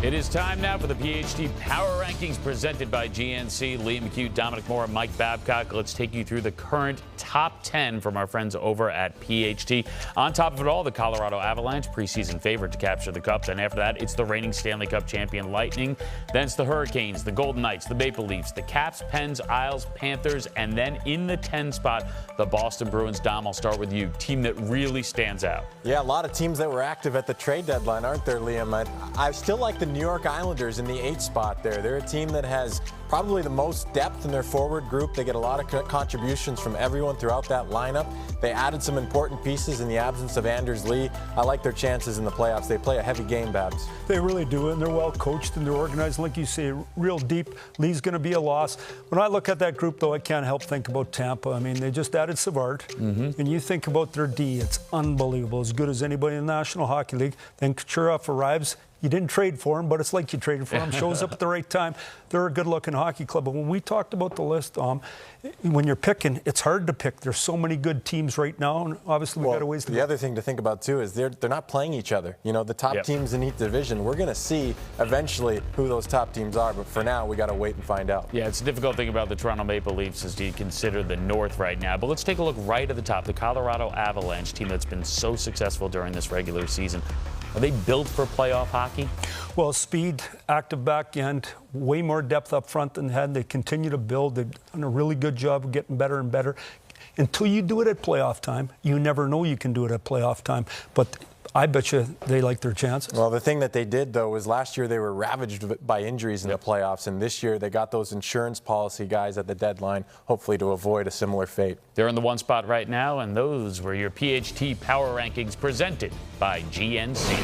It is time now for the PHT Power Rankings presented by GNC. McHugh, Dominic, Mike Babcock. Let's take you through the current top 10 from our friends over at PHT. On top of it all, the Colorado Avalanche, preseason favorite to capture the Cup. Then after that, it's the reigning Stanley Cup champion Lightning. Then it's the Hurricanes, the Golden Knights, the Maple Leafs, the Caps, Pens, Isles, Panthers, and then in the 10 spot, the Boston Bruins. Dom, I'll start with you. Team that really stands out. Yeah, a lot of teams that were active at the trade deadline, aren't there, Liam? I still like the New York Islanders in the 8th spot there. They're a team that has probably the most depth in their forward group. They get a lot of contributions from everyone throughout that lineup. They added some important pieces in the absence of Anders Lee. I like their chances in the playoffs. They play a heavy game, Babs. They really do, and they're well coached and they're organized. Like you say, real deep. Lee's going to be a loss. When I look at that group, though, I can't help think about Tampa. I mean, they just added Savard, and you think about their D. It's unbelievable, as good as anybody in the National Hockey League. Then Kucherov arrives. You didn't trade for him, but it's like you traded for him. Shows up at the right time. They're a good-looking hockey club. But when we talked about the list, when you're picking, it's hard to pick. There's so many good teams right now, and obviously we've got a ways to go. The other thing to think about, too, is they're not playing each other. You know, the top teams in each division, we're going to see eventually who those top teams are. But for now, we got to wait and find out. Yeah, it's a difficult thing about the Toronto Maple Leafs as you consider the North right now. But let's take a look right at the top. The Colorado Avalanche, team that's been so successful during this regular season. Are they built for playoff hockey? Well, speed, active back end, way more depth up front than they had. They continue to build. They've done a really good job of getting better and better. Until you do it at playoff time, you never know you can do it at playoff time. But I bet you they like their chances. Well, the thing that they did, though, was last year they were ravaged by injuries in the playoffs, and this year they got those insurance policy guys at the deadline, hopefully to avoid a similar fate. They're in the 1 spot right now, and those were your PHT Power Rankings presented by GNC.